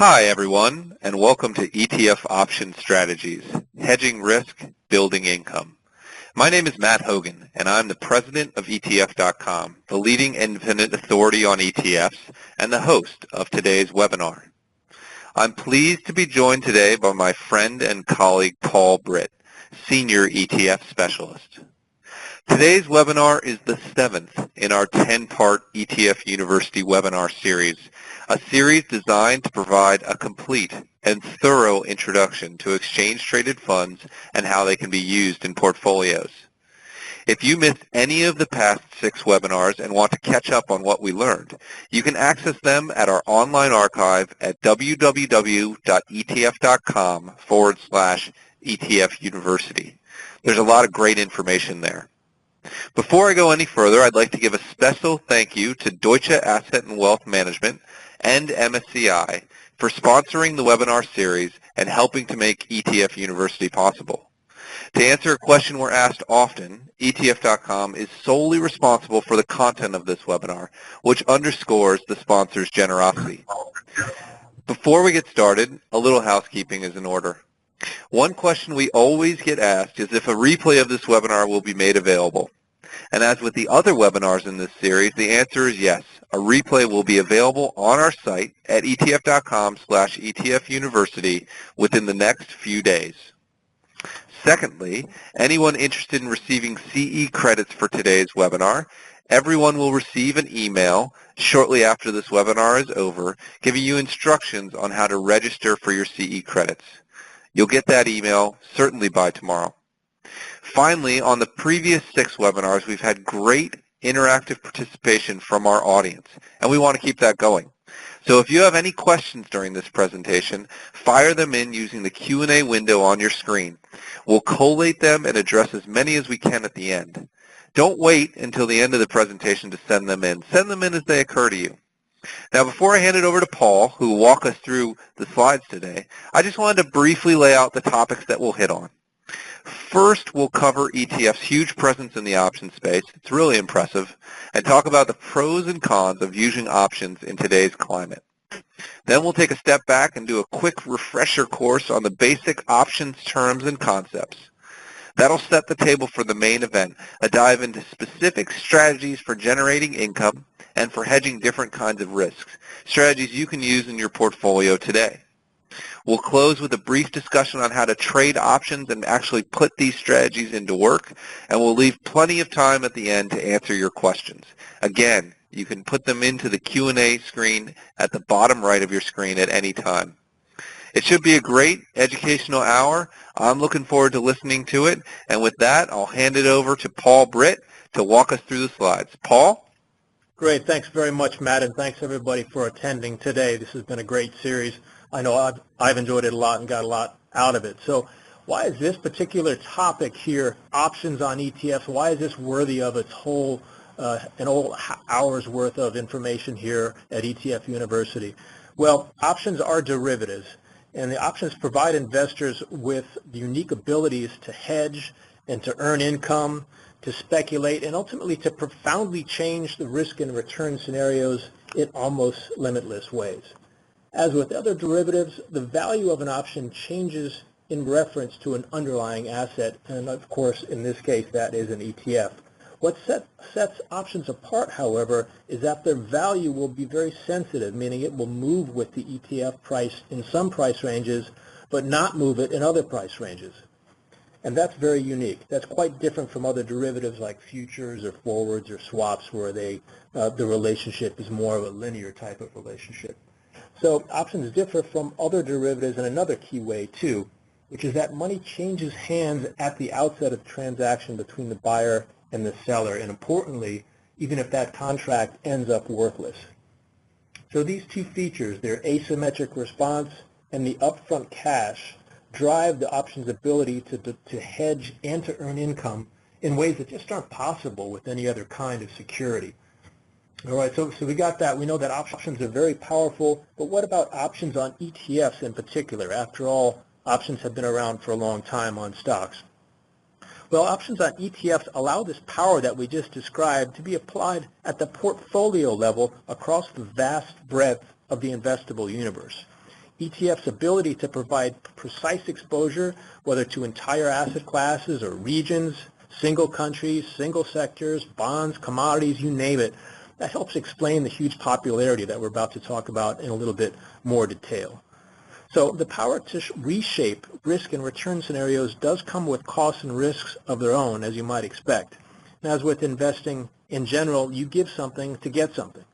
Hi everyone, and welcome to ETF Options Strategies, Hedging Risk, Building Income. My name is Matt Hogan, and I'm the president of ETF.com, the leading independent authority on ETFs, and the host of today's webinar. I'm pleased to be joined today by my friend and colleague Paul Britt, Senior ETF Specialist. Today's webinar is the 7th in our 10-part ETF University webinar series, a series designed to provide a complete and thorough introduction to exchange-traded funds and how they can be used in portfolios. If you missed any of the past 6 webinars and want to catch up on what we learned, you can access them at our online archive at www.etf.com/ETF University. There's a lot of great information there. Before I go any further, I'd like to give a special thank you to Deutsche Asset and Wealth Management and MSCI for sponsoring the webinar series and helping to make ETF University possible. To answer a question we're asked often, ETF.com is solely responsible for the content of this webinar, which underscores the sponsor's generosity. Before we get started, a little housekeeping is in order. One question we always get asked is if a replay of this webinar will be made available. And as with the other webinars in this series, the answer is yes. A replay will be available on our site at etf.com/ETF University within the next few days. Secondly, anyone interested in receiving CE credits for today's webinar, everyone will receive an email shortly after this webinar is over, giving you instructions on how to register for your CE credits. You'll get that email certainly by tomorrow. Finally, on the previous 6 webinars, we've had great interactive participation from our audience, and we want to keep that going. So if you have any questions during this presentation, fire them in using the Q&A window on your screen. We'll collate them and address as many as we can at the end. Don't wait until the end of the presentation to send them in. Send them in as they occur to you. Now, before I hand it over to Paul, who will walk us through the slides today, I just wanted to briefly lay out the topics that we'll hit on. First, we'll cover ETF's huge presence in the options space. It's really impressive. And talk about the pros and cons of using options in today's climate. Then we'll take a step back and do a quick refresher course on the basic options terms and concepts. That'll set the table for the main event, a dive into specific strategies for generating income and for hedging different kinds of risks, strategies you can use in your portfolio today. We'll close with a brief discussion on how to trade options and actually put these strategies into work, and we'll leave plenty of time at the end to answer your questions. Again, you can put them into the Q&A screen at the bottom right of your screen at any time. It should be a great educational hour. I'm looking forward to listening to it, and with that, I'll hand it over to Paul Britt to walk us through the slides. Paul? Great. Thanks very much, Matt, and thanks everybody for attending today. This has been a great series. I know I've enjoyed it a lot and got a lot out of it. So why is this particular topic here, options on ETFs, why is this worthy of its whole an whole hour's worth of information here at ETF University? Well, options are derivatives, and the options provide investors with the unique abilities to hedge and to earn income, to speculate, and ultimately to profoundly change the risk and return scenarios in almost limitless ways. As with other derivatives, the value of an option changes in reference to an underlying asset, and of course, in this case, that is an ETF. What sets options apart, however, is that their value will be very sensitive, meaning it will move with the ETF price in some price ranges, but not move it in other price ranges. And that's very unique. That's quite different from other derivatives like futures or forwards or swaps, where the relationship is more of a linear type of relationship. So options differ from other derivatives in another key way too, which is that money changes hands at the outset of the transaction between the buyer and the seller, and importantly, even if that contract ends up worthless. So these two features, their asymmetric response and the upfront cash, drive the option's ability to hedge and to earn income in ways that just aren't possible with any other kind of security. All right, so we got that. We know that options are very powerful, but what about options on ETFs in particular? After all, options have been around for a long time on stocks. Well, options on ETFs allow this power that we just described to be applied at the portfolio level across the vast breadth of the investable universe. ETF's ability to provide precise exposure, whether to entire asset classes or regions, single countries, single sectors, bonds, commodities, you name it, that helps explain the huge popularity that we're about to talk about in a little bit more detail. So the power to reshape risk and return scenarios does come with costs and risks of their own, as you might expect. And as with investing in general, you give something to get something.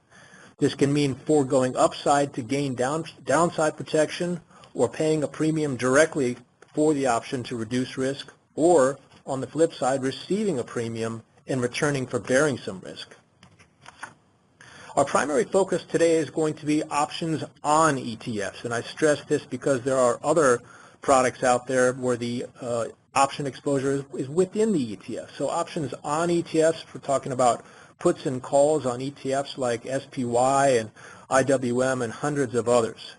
This can mean foregoing upside to gain downside protection, or paying a premium directly for the option to reduce risk, or, on the flip side, receiving a premium and returning for bearing some risk. Our primary focus today is going to be options on ETFs, and I stress this because there are other products out there where the option exposure is within the ETF. So options on ETFs, we're talking about puts and calls on ETFs like SPY and IWM and hundreds of others.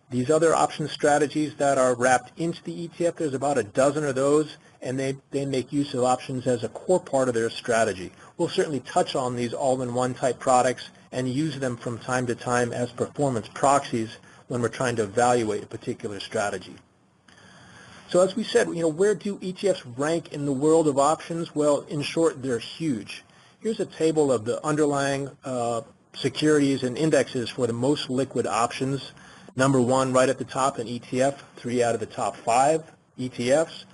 These other option strategies that are wrapped into the ETF, there's about a dozen of those, and they make use of options as a core part of their strategy. We'll certainly touch on these all-in-one type products and use them from time to time as performance proxies when we're trying to evaluate a particular strategy. So as we said, where do ETFs rank in the world of options? Well, in short, they're huge. Here's a table of the underlying securities and indexes for the most liquid options. Number one, right at the top, an ETF. 3 out of the top 5 ETFs.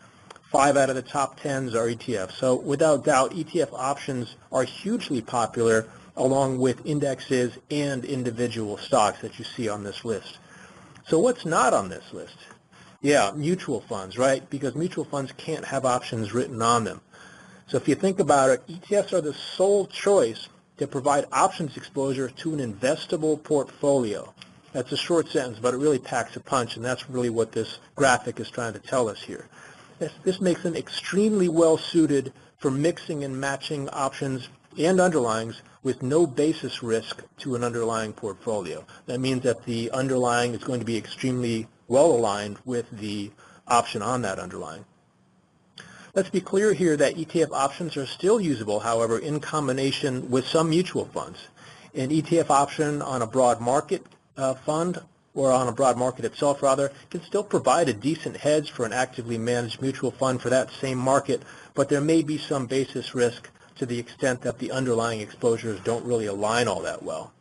5 out of the top 10s are ETFs. So without doubt, ETF options are hugely popular, along with indexes and individual stocks that you see on this list. So what's not on this list? Yeah, mutual funds, right? Because mutual funds can't have options written on them. So if you think about it, ETFs are the sole choice to provide options exposure to an investable portfolio. That's a short sentence, but it really packs a punch, and that's really what this graphic is trying to tell us here. This makes them extremely well suited for mixing and matching options and underlyings with no basis risk to an underlying portfolio. That means that the underlying is going to be extremely well aligned with the option on that underlying. Let's be clear here that ETF options are still usable, however, in combination with some mutual funds. An ETF option on a broad market fund, or on a broad market itself rather, can still provide a decent hedge for an actively managed mutual fund for that same market, but there may be some basis risk to the extent that the underlying exposures don't really align all that well.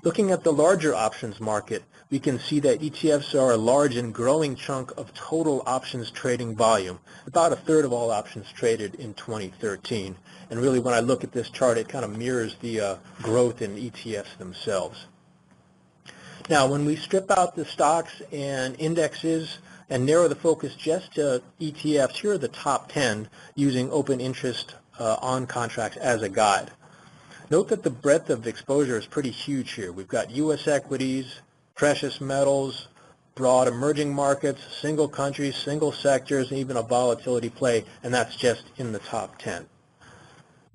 Looking at the larger options market, we can see that ETFs are a large and growing chunk of total options trading volume, about a third of all options traded in 2013. And really, when I look at this chart, it kind of mirrors the growth in ETFs themselves. Now, when we strip out the stocks and indexes and narrow the focus just to ETFs, here are the top 10 using open interest on contracts as a guide. Note that the breadth of exposure is pretty huge here. We've got U.S. equities, precious metals, broad emerging markets, single countries, single sectors, and even a volatility play, and that's just in the top 10.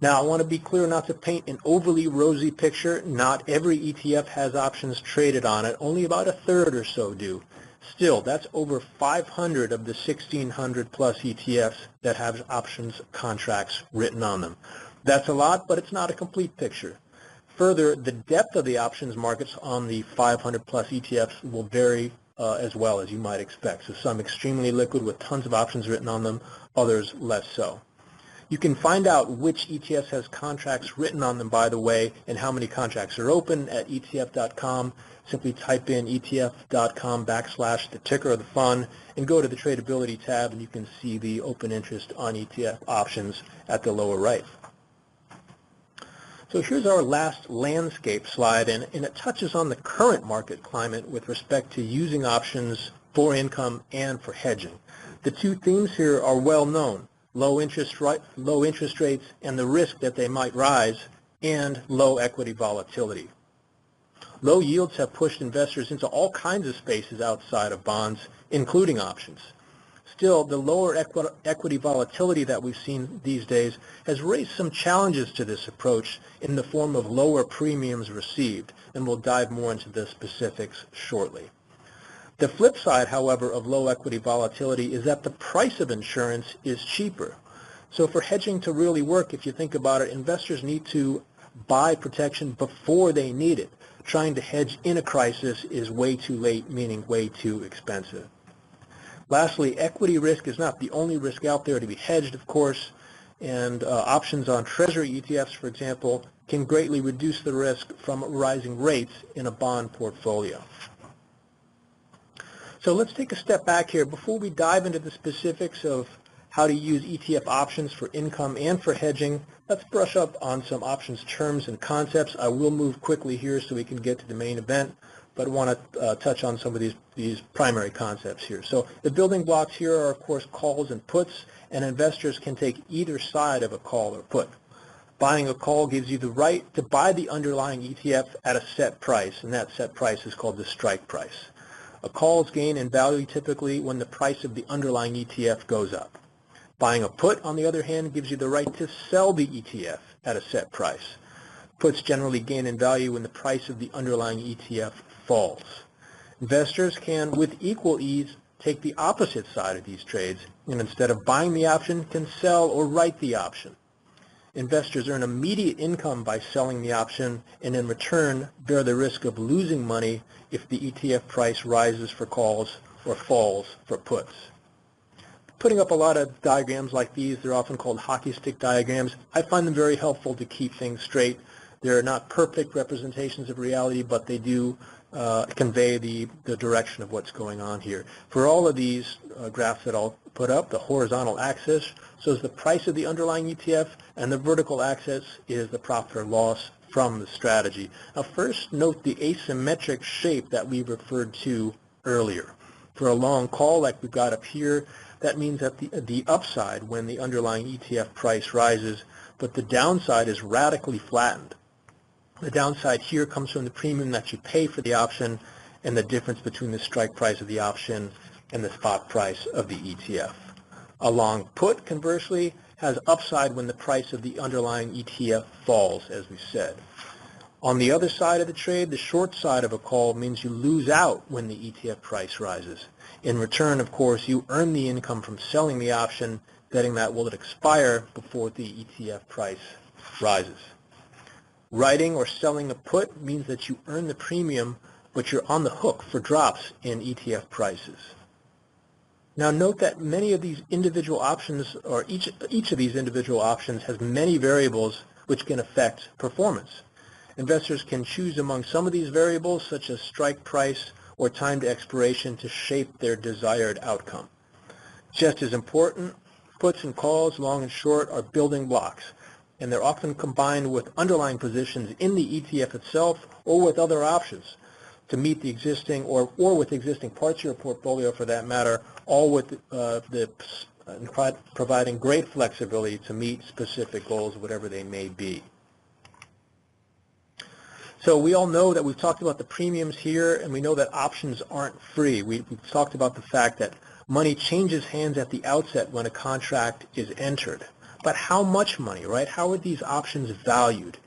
Now, I want to be clear not to paint an overly rosy picture. Not every ETF has options traded on it. Only about a third or so do. Still, that's over 500 of the 1,600 plus ETFs that have options contracts written on them. That's a lot, but it's not a complete picture. Further, the depth of the options markets on the 500 plus ETFs will vary as well, as you might expect. So some extremely liquid with tons of options written on them, others less so. You can find out which ETF has contracts written on them, by the way, and how many contracts are open at ETF.com. Simply type in ETF.com / the ticker of the fund and go to the tradability tab, and you can see the open interest on ETF options at the lower right. So here's our last landscape slide, and it touches on the current market climate with respect to using options for income and for hedging. The two themes here are well known: low interest rates and the risk that they might rise, and low equity volatility. Low yields have pushed investors into all kinds of spaces outside of bonds, including options. Still, the lower equity volatility that we've seen these days has raised some challenges to this approach in the form of lower premiums received, and we'll dive more into the specifics shortly. The flip side, however, of low equity volatility is that the price of insurance is cheaper. So for hedging to really work, if you think about it, investors need to buy protection before they need it. trying to hedge in a crisis is way too late, meaning way too expensive. Lastly, equity risk is not the only risk out there to be hedged, of course, and options on Treasury ETFs, for example, can greatly reduce the risk from rising rates in a bond portfolio. So let's take a step back here. Before we dive into the specifics of how to use ETF options for income and for hedging, let's brush up on some options terms and concepts. I will move quickly here so we can get to the main event, but I want to touch on some of these primary concepts here. So the building blocks here are, of course, calls and puts, and investors can take either side of a call or put. Buying a call gives you the right to buy the underlying ETF at a set price, and that set price is called the strike price. A call's gain in value typically when the price of the underlying ETF goes up. Buying a put, on the other hand, gives you the right to sell the ETF at a set price. Puts generally gain in value when the price of the underlying ETF falls. Investors can, with equal ease, take the opposite side of these trades, and instead of buying the option, can sell or write the option. Investors earn immediate income by selling the option, and in return bear the risk of losing money if the ETF price rises for calls or falls for puts. Putting up a lot of diagrams like these, they're often called hockey stick diagrams. I find them very helpful to keep things straight. They're not perfect representations of reality, but they do convey the direction of what's going on here. For all of these graphs that I'll put up, the horizontal axis shows the price of the underlying ETF, and the vertical axis is the profit or loss from the strategy. Now first, note the asymmetric shape that we referred to earlier. For a long call like we've got up here, that means that the upside when the underlying ETF price rises, but the downside is radically flattened. The downside here comes from the premium that you pay for the option and the difference between the strike price of the option and the spot price of the ETF. A long put, conversely, has upside when the price of the underlying ETF falls, as we said. On the other side of the trade, the short side of a call means you lose out when the ETF price rises. In return, of course, you earn the income from selling the option, betting that will it expire before the ETF price rises. Writing or selling a put means that you earn the premium, but you're on the hook for drops in ETF prices. Now note that many of these individual options, or each of these individual options has many variables which can affect performance. Investors can choose among some of these variables, such as strike price or time to expiration, to shape their desired outcome. Just as important, puts and calls, long and short, are building blocks, and they're often combined with underlying positions in the ETF itself or with other options to meet the existing or with existing parts of your portfolio, for that matter, all with providing great flexibility to meet specific goals, whatever they may be. So we all know that we've talked about the premiums here, and we know that options aren't free. We've talked about the fact that money changes hands at the outset when a contract is entered. But how much money, right? How are these options valued?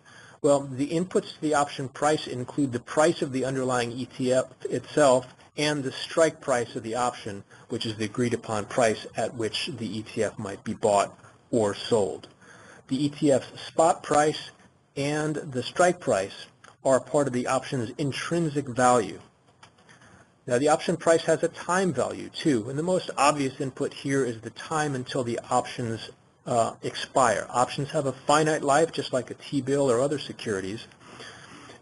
Well, the inputs to the option price include the price of the underlying ETF itself and the strike price of the option, which is the agreed upon price at which the ETF might be bought or sold. The ETF's spot price and the strike price are part of the option's intrinsic value. Now, the option price has a time value too, and the most obvious input here is the time until the options expire. Options have a finite life, just like a T-bill or other securities.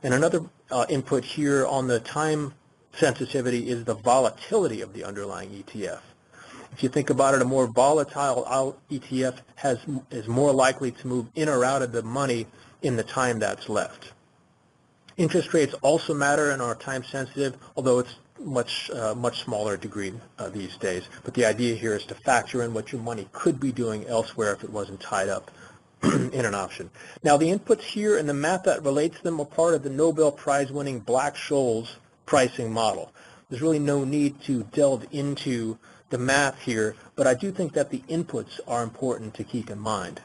And another input here on the time sensitivity is the volatility of the underlying ETF. If you think about it, a more volatile ETF is more likely to move in or out of the money in the time that's left. Interest rates also matter and are time sensitive, although it's much smaller degree these days. But the idea here is to factor in what your money could be doing elsewhere if it wasn't tied up in an option. Now, the inputs here and the math that relates to them are part of the Nobel Prize-winning Black-Scholes pricing model. There's really no need to delve into the math here, but I do think that the inputs are important to keep in mind.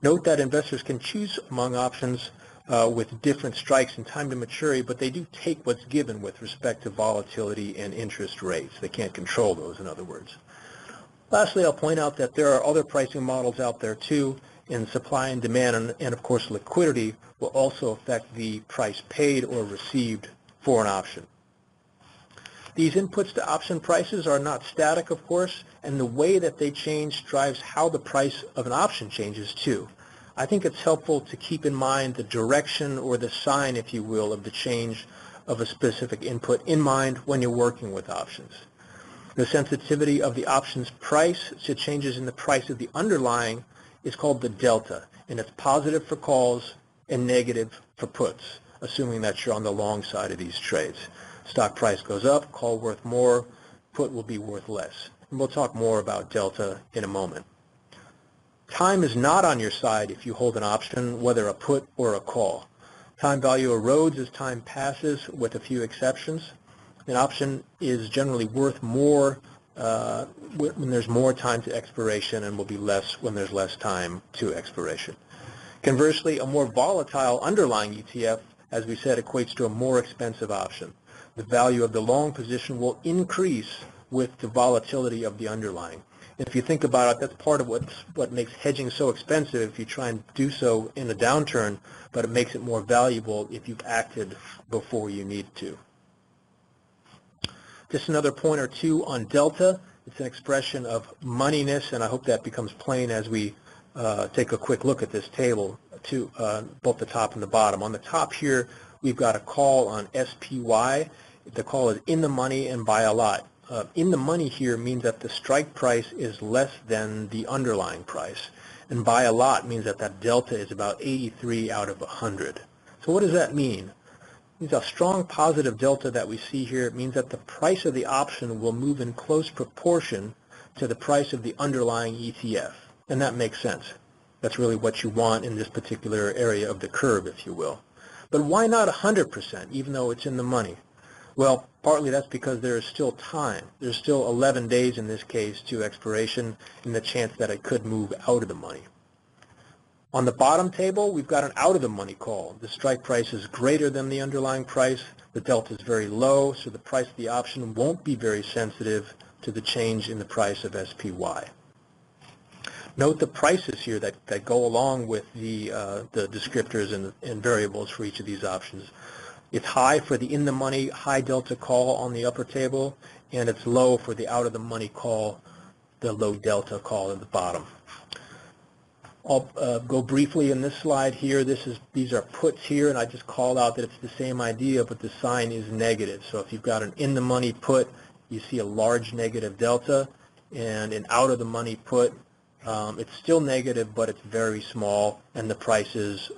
Note that investors can choose among options with different strikes and time to maturity, but they do take what's given with respect to volatility and interest rates. They can't control those, in other words. Lastly, I'll point out that there are other pricing models out there too, And supply and demand and of course liquidity will also affect the price paid or received for an option. These inputs to option prices are not static, of course, and the way that they change drives how the price of an option changes too. I think it's helpful to keep in mind the direction or the sign, if you will, of the change of a specific input in mind when you're working with options. The sensitivity of the options price to changes in the price of the underlying is called the delta, and it's positive for calls and negative for puts, assuming that you're on the long side of these trades. Stock price goes up, call worth more, put will be worth less. And we'll talk more about delta in a moment. Time is not on your side if you hold an option, whether a put or a call. Time value erodes as time passes, with a few exceptions. An option is generally worth more when there's more time to expiration and will be less when there's less time to expiration. Conversely, a more volatile underlying ETF, as we said, equates to a more expensive option. The value of the long position will increase with the volatility of the underlying. If you think about it, that's part of what makes hedging so expensive if you try and do so in a downturn, but it makes it more valuable if you've acted before you need to. Just another point or two on delta. It's an expression of moneyness, and I hope that becomes plain as we take a quick look at this table, to both the top and the bottom. On the top here, we've got a call on SPY. The call is in the money and by a lot. In the money here means that the strike price is less than the underlying price, and by a lot means that that delta is about 83 out of 100. So what does that mean? It means a strong positive delta that we see here. It means that the price of the option will move in close proportion to the price of the underlying ETF, and that makes sense. That's really what you want in this particular area of the curve, if you will. But why not 100%, even though it's in the money? Well, partly that's because there is still time. There's still 11 days in this case to expiration, and the chance that it could move out of the money. On the bottom table, we've got an out-of-the-money call. The strike price is greater than the underlying price. The delta is very low, so the price of the option won't be very sensitive to the change in the price of SPY. Note the prices here that go along with the descriptors and variables for each of these options. It's high for the in-the-money high delta call on the upper table, and it's low for the out-of-the-money call, the low delta call at the bottom. I'll go briefly in this slide here. These are puts here, and I just called out that it's the same idea, but the sign is negative. So if you've got an in-the-money put, you see a large negative delta, and an out-of-the-money put, it's still negative, but it's very small, and the prices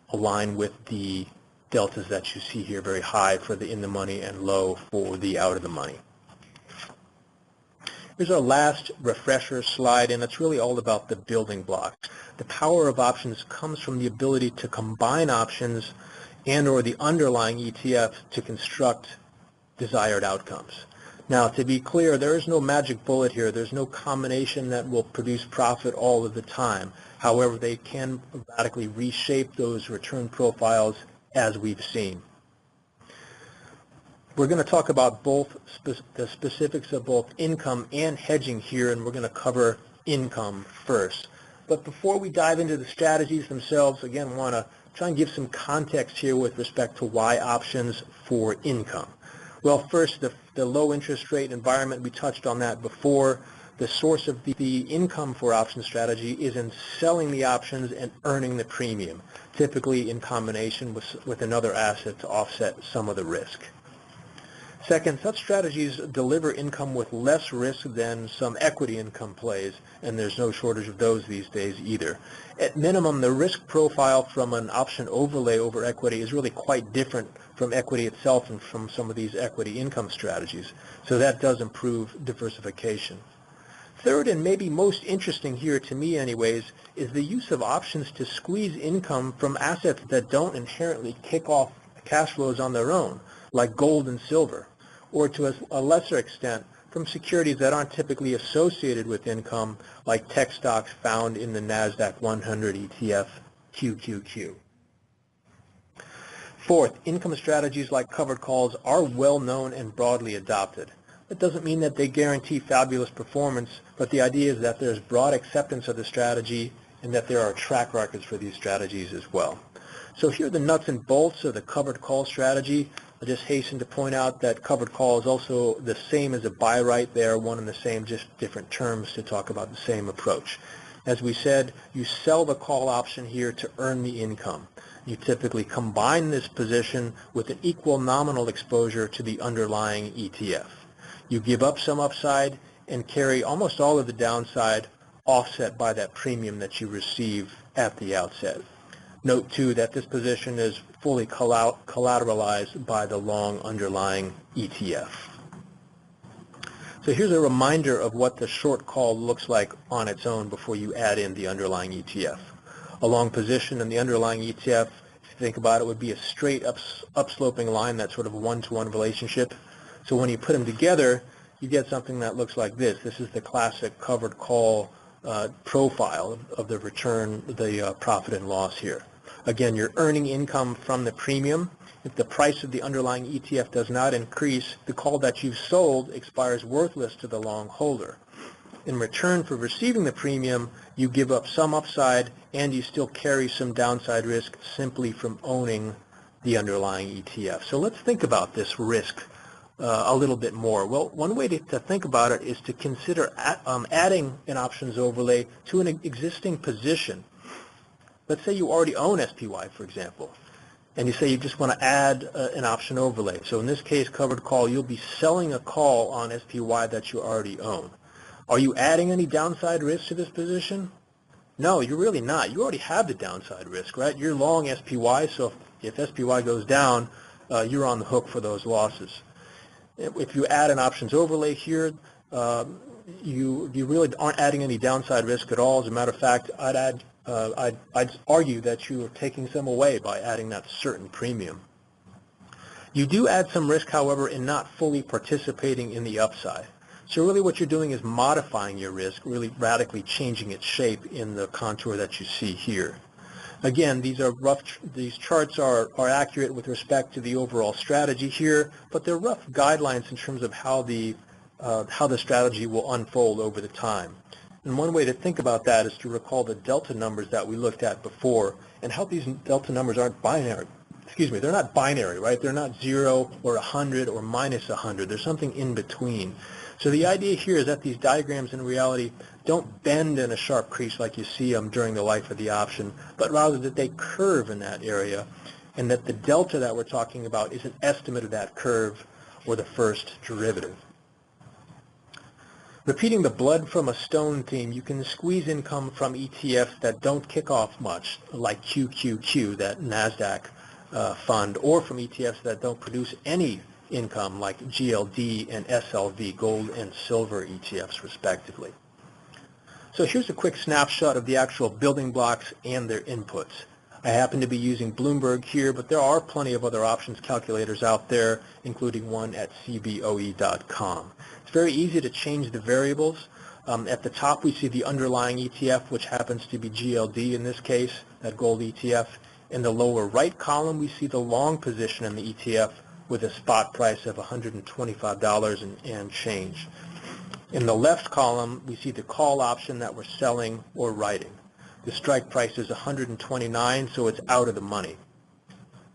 align with the deltas that you see here, very high for the in-the-money and low for the out-of-the-money. Here's our last refresher slide, and it's really all about the building blocks. The power of options comes from the ability to combine options and or the underlying ETF to construct desired outcomes. Now, to be clear, there is no magic bullet here. There's no combination that will produce profit all of the time. However, they can radically reshape those return profiles as we've seen. We're going to talk about both the specifics of both income and hedging here, and we're going to cover income first. But before we dive into the strategies themselves, again, I want to try and give some context here with respect to why options for income. Well, first, the low interest rate environment, we touched on that before. The source of the income for option strategy is in selling the options and earning the premium, typically in combination with another asset to offset some of the risk. Second, such strategies deliver income with less risk than some equity income plays, and there's no shortage of those these days either. At minimum, the risk profile from an option overlay over equity is really quite different from equity itself and from some of these equity income strategies, so that does improve diversification. Third, and maybe most interesting here to me anyways, is the use of options to squeeze income from assets that don't inherently kick off cash flows on their own, like gold and silver, or to a lesser extent from securities that aren't typically associated with income, like tech stocks found in the NASDAQ 100 ETF QQQ. Fourth, income strategies like covered calls are well known and broadly adopted. That doesn't mean that they guarantee fabulous performance, but the idea is that there's broad acceptance of the strategy and that there are track records for these strategies as well. So here are the nuts and bolts of the covered call strategy. I just hasten to point out that covered call is also the same as a buy right. They are one and the same, just different terms to talk about the same approach. As we said, you sell the call option here to earn the income. You typically combine this position with an equal nominal exposure to the underlying ETF. You give up some upside and carry almost all of the downside, offset by that premium that you receive at the outset. Note, too, that this position is fully collateralized by the long underlying ETF. So here's a reminder of what the short call looks like on its own before you add in the underlying ETF. A long position in the underlying ETF, if you think about it, would be a straight upsloping line, that sort of one-to-one relationship. So when you put them together, you get something that looks like this. This is the classic covered call profile of the return, the profit and loss here. Again, you're earning income from the premium. If the price of the underlying ETF does not increase, the call that you've sold expires worthless to the long holder. In return for receiving the premium, you give up some upside and you still carry some downside risk simply from owning the underlying ETF. So let's think about this risk a little bit more. Well, one way to think about it is to consider adding an options overlay to an existing position. Let's say you already own SPY, for example, and you say you just want to add an option overlay. So in this case, covered call, you'll be selling a call on SPY that you already own. Are you adding any downside risk to this position? No, you're really not. You already have the downside risk, right? You're long SPY, so if SPY goes down, you're on the hook for those losses. If you add an options overlay here, you really aren't adding any downside risk at all. As a matter of fact, I'd argue that you are taking some away by adding that certain premium. You do add some risk, however, in not fully participating in the upside. So really what you're doing is modifying your risk, really radically changing its shape in the contour that you see here. Again, these charts are accurate with respect to the overall strategy here, but they're rough guidelines in terms of how the strategy will unfold over the time. And one way to think about that is to recall the delta numbers that we looked at before and how these delta numbers aren't binary. They're not binary, right? They're not 0 or 100 or minus 100. There's something in between. So the idea here is that these diagrams in reality don't bend in a sharp crease like you see them during the life of the option, but rather that they curve in that area, and that the delta that we're talking about is an estimate of that curve or the first derivative. Repeating the blood from a stone theme, you can squeeze income from ETFs that don't kick off much, like QQQ, that NASDAQ fund, or from ETFs that don't produce any income, like GLD and SLV, gold and silver ETFs, respectively. So here's a quick snapshot of the actual building blocks and their inputs. I happen to be using Bloomberg here, but there are plenty of other options calculators out there, including one at cboe.com. It's very easy to change the variables. At the top, we see the underlying ETF, which happens to be GLD in this case, that gold ETF. In the lower right column, we see the long position in the ETF with a spot price of $125 and change. In the left column, we see the call option that we're selling or writing. The strike price is $129, so it's out of the money.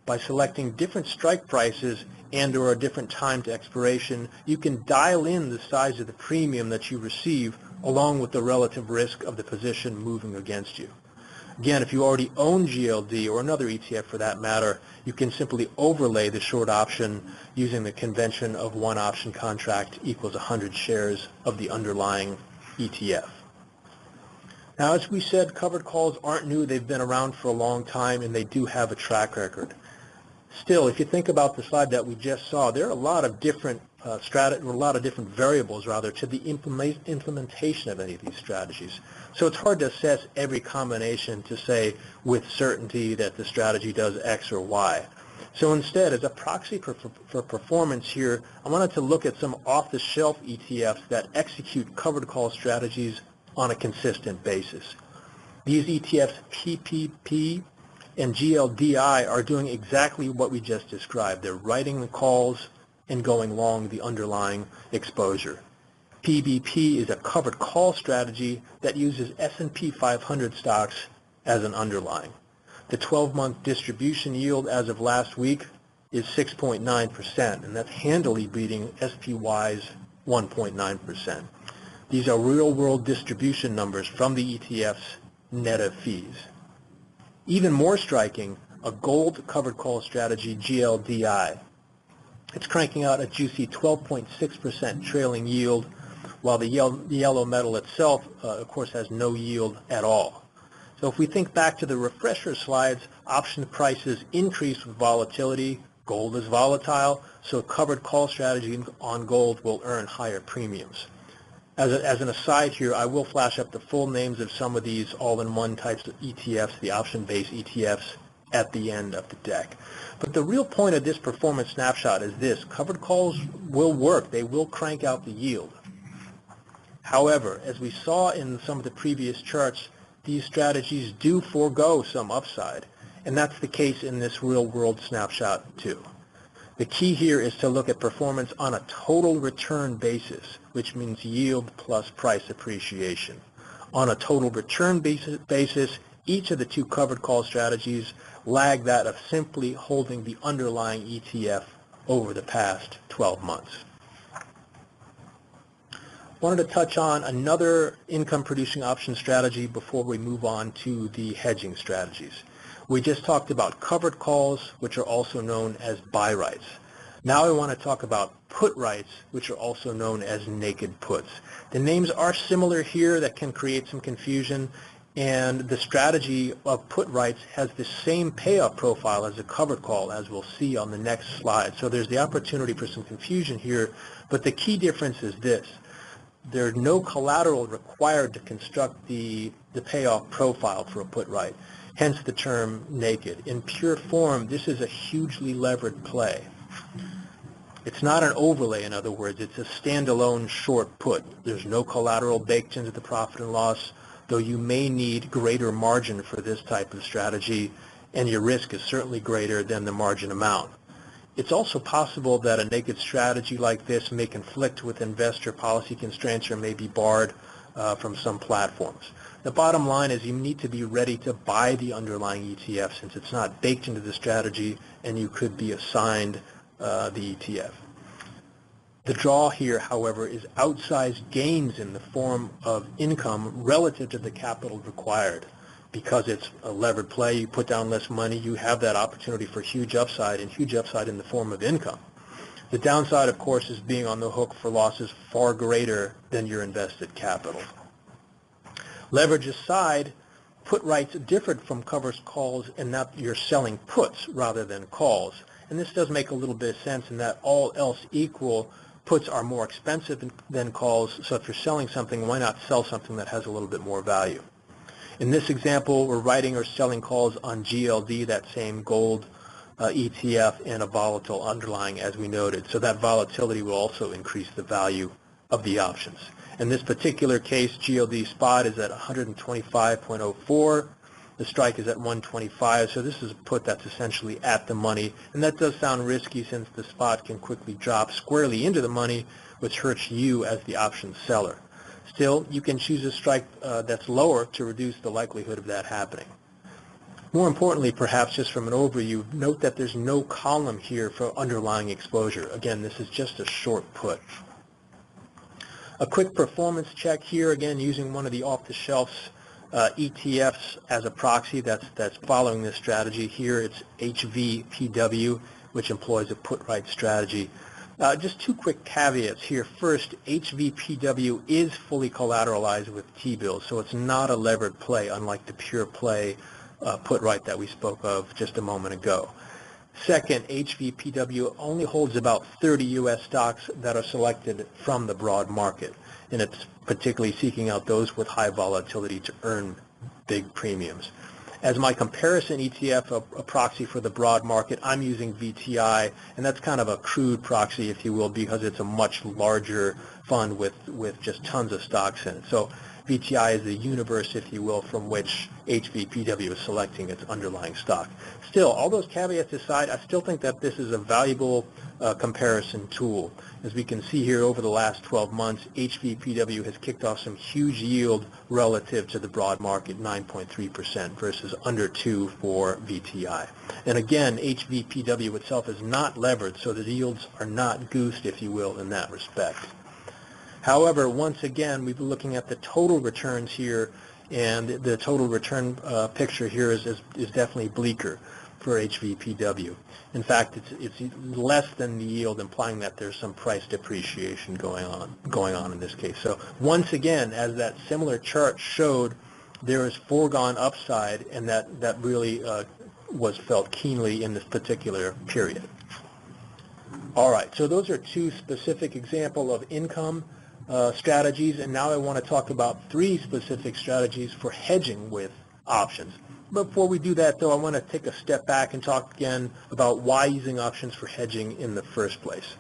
By selecting different strike prices and/or a different time to expiration, you can dial in the size of the premium that you receive along with the relative risk of the position moving against you. Again, if you already own GLD or another ETF for that matter, you can simply overlay the short option using the convention of one option contract equals 100 shares of the underlying ETF. Now, as we said, covered calls aren't new. They've been around for a long time, and they do have a track record. Still, if you think about the slide that we just saw, there are a lot of different variables to the implementation of any of these strategies. So it's hard to assess every combination to say with certainty that the strategy does X or Y. So instead, as a proxy for performance here, I wanted to look at some off-the-shelf ETFs that execute covered call strategies on a consistent basis. These ETFs, PPP and GLDI, are doing exactly what we just described. They're writing the calls and going long the underlying exposure. PBP is a covered call strategy that uses S&P 500 stocks as an underlying. The 12-month distribution yield as of last week is 6.9%, and that's handily beating SPY's 1.9%. These are real-world distribution numbers from the ETFs net of fees. Even more striking, a gold covered call strategy, GLDI. It's cranking out a juicy 12.6% trailing yield, while the yellow metal itself, of course, has no yield at all. So if we think back to the refresher slides, option prices increase with volatility. Gold is volatile, so covered call strategy on gold will earn higher premiums. As an aside here, I will flash up the full names of some of these all-in-one types of ETFs, the option-based ETFs, at the end of the deck. But the real point of this performance snapshot is this: covered calls will work. They will crank out the yield. However, as we saw in some of the previous charts, these strategies do forego some upside, and that's the case in this real-world snapshot too. The key here is to look at performance on a total return basis, which means yield plus price appreciation. On a total return basis, each of the two covered call strategies lag that of simply holding the underlying ETF over the past 12 months. Wanted to touch on another income-producing option strategy before we move on to the hedging strategies. We just talked about covered calls, which are also known as buy rights. Now I want to talk about put rights, which are also known as naked puts. The names are similar here. That can create some confusion, and the strategy of put rights has the same payoff profile as a covered call, as we'll see on the next slide. So there's the opportunity for some confusion here, but the key difference is this: there's no collateral required to construct the payoff profile for a put right, hence the term naked. In pure form, this is a hugely levered play. It's not an overlay, in other words. It's a standalone short put. There's no collateral baked into the profit and loss, though you may need greater margin for this type of strategy, and your risk is certainly greater than the margin amount. It's also possible that a naked strategy like this may conflict with investor policy constraints or may be barred from some platforms. The bottom line is you need to be ready to buy the underlying ETF, since it's not baked into the strategy and you could be assigned the ETF. The draw here, however, is outsized gains in the form of income relative to the capital required. Because it's a levered play, you put down less money, you have that opportunity for huge upside, and huge upside in the form of income. The downside, of course, is being on the hook for losses far greater than your invested capital. Leverage aside, put rights different from covered calls in that you're selling puts rather than calls. And this does make a little bit of sense in that, all else equal, puts are more expensive than calls, so if you're selling something, why not sell something that has a little bit more value? In this example, we're writing or selling calls on GLD, that same gold ETF, and a volatile underlying, as we noted. So that volatility will also increase the value of the options. In this particular case, GLD spot is at 125.04. The strike is at 125, so this is a put that's essentially at the money. And that does sound risky, since the spot can quickly drop squarely into the money, which hurts you as the option seller. Still, you can choose a strike that's lower to reduce the likelihood of that happening. More importantly, perhaps just from an overview, note that there's no column here for underlying exposure. Again, this is just a short put. A quick performance check here, again, using one of the off-the-shelf ETFs as a proxy that's following this strategy. Here it's HVPW, which employs a put-right strategy. Just two quick caveats here. First, HVPW is fully collateralized with T-bills, so it's not a levered play, unlike the pure play put-right that we spoke of just a moment ago. Second, HVPW only holds about 30 U.S. stocks that are selected from the broad market, and it's particularly seeking out those with high volatility to earn big premiums. As my comparison ETF, a proxy for the broad market, I'm using VTI, and that's kind of a crude proxy, if you will, because it's a much larger fund with just tons of stocks in it. So VTI is the universe, if you will, from which HVPW is selecting its underlying stock. Still, all those caveats aside, I still think that this is a valuable comparison tool. As we can see here, over the last 12 months, HVPW has kicked off some huge yield relative to the broad market, 9.3% versus under 2 for VTI. And again, HVPW itself is not levered, so the yields are not goosed, if you will, in that respect. However, once again, we've been looking at the total returns here, and the total return picture here is definitely bleaker for HVPW. In fact, it's less than the yield, implying that there's some price depreciation going on in this case. So once again, as that similar chart showed, there is foregone upside, and that really was felt keenly in this particular period. All right, so those are two specific examples of income strategies, and now I want to talk about three specific strategies for hedging with options. Before we do that, though, I want to take a step back and talk again about why using options for hedging in the first place.